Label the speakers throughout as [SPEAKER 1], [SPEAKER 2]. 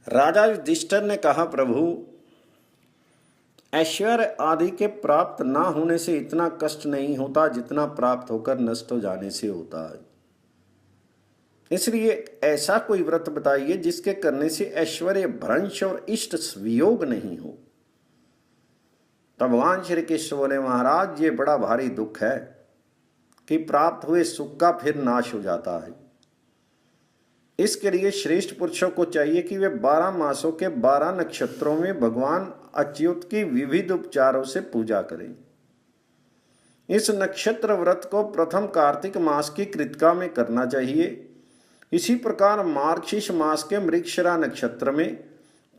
[SPEAKER 1] राजा युधिष्ठिर ने कहा, प्रभु, ऐश्वर्य आदि के प्राप्त ना होने से इतना कष्ट नहीं होता जितना प्राप्त होकर नष्ट हो जाने से होता है। इसलिए ऐसा कोई व्रत बताइए जिसके करने से ऐश्वर्य भ्रंश और इष्ट वियोग नहीं हो। तब भगवान श्री कृष्ण बोले, महाराज, ये बड़ा भारी दुख है कि प्राप्त हुए सुख का फिर नाश हो जाता है। इसके लिए श्रेष्ठ पुरुषों को चाहिए कि वे 12 मासों के 12 नक्षत्रों में भगवान अच्युत की विविध उपचारों से पूजा करें। इस नक्षत्र व्रत को प्रथम कार्तिक मास की कृतिका में करना चाहिए। इसी प्रकार मार्गशीर्ष मास के मृगशिरा नक्षत्र में,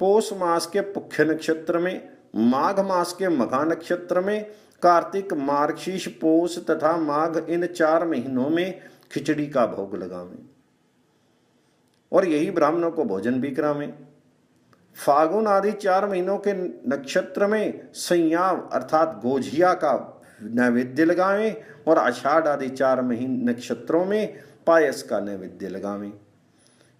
[SPEAKER 1] पौष मास के पुख्य नक्षत्र में, माघ मास के मघा नक्षत्र में, कार्तिक, मार्गशीर्ष, पौष तथा माघ, इन 4 महीनों में खिचड़ी का भोग लगावें और यही ब्राह्मणों को भोजन भी करावें। फागुन आदि 4 महीनों के नक्षत्र में संयाव अर्थात गोझिया का नैवेद्य लगावें और आषाढ़ आदि 4 महीने नक्षत्रों में पायस का नैवेद्य लगावें।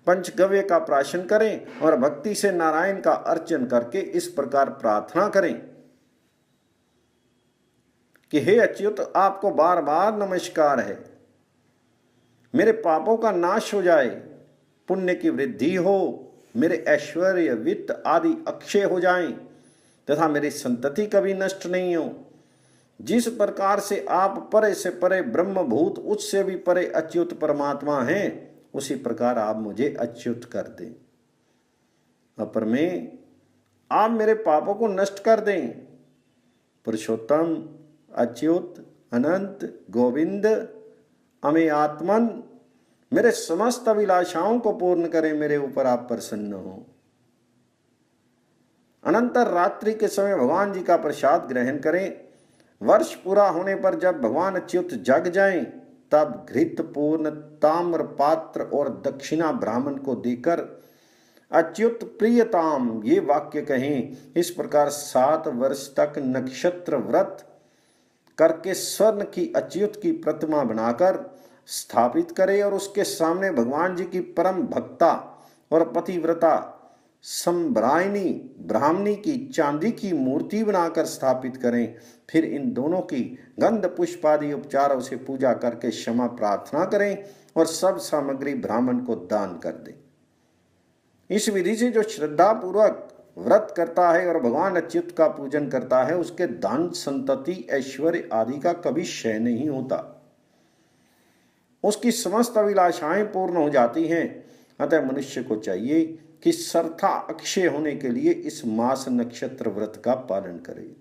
[SPEAKER 1] पंचगव्य का प्राशन करें और भक्ति से नारायण का अर्चन करके इस प्रकार प्रार्थना करें कि हे अच्युत, आपको बार बार नमस्कार है। मेरे पापों का नाश हो जाए, पुण्य की वृद्धि हो, मेरे ऐश्वर्य, वित्त आदि अक्षय हो जाएं तथा मेरी संतति कभी नष्ट नहीं हो। जिस प्रकार से आप परे से परे ब्रह्मभूत, उससे भी परे अच्युत परमात्मा हैं, उसी प्रकार आप मुझे अच्युत कर दें। अपर में आप मेरे पापों को नष्ट कर दें। पुरुषोत्तम, अच्युत, अनंत, गोविंद, अमे आत्मन, मेरे समस्त अभिलाषाओं को पूर्ण करें, मेरे ऊपर आप प्रसन्न हो। अनंतर रात्रि के समय भगवान जी का प्रसाद ग्रहण करें। वर्ष पूरा होने पर जब भगवान अच्युत जग जाएं, तब घृत पूर्ण ताम्र पात्र और दक्षिणा ब्राह्मण को देकर अच्युत प्रियताम ये वाक्य कहें। इस प्रकार 7 वर्ष तक नक्षत्र व्रत करके स्वर्ण की अच्युत की प्रतिमा बनाकर स्थापित करे और उसके सामने भगवान जी की परम भक्ता और पतिव्रता संभ्रायिनी ब्राह्मणी की चांदी की मूर्ति बनाकर स्थापित करें। फिर इन दोनों की गंध पुष्पादि उपचारों से पूजा करके क्षमा प्रार्थना करें और सब सामग्री ब्राह्मण को दान कर दें। इस विधि से जो श्रद्धा पूर्वक व्रत करता है और भगवान अच्युत का पूजन करता है, उसके धन, संतति, ऐश्वर्य आदि का कभी क्षय नहीं होता। उसकी समस्त अभिलाषाएं पूर्ण हो जाती हैं। अतः मनुष्य को चाहिए कि सर्था अक्षय होने के लिए इस मास नक्षत्र व्रत का पालन करे।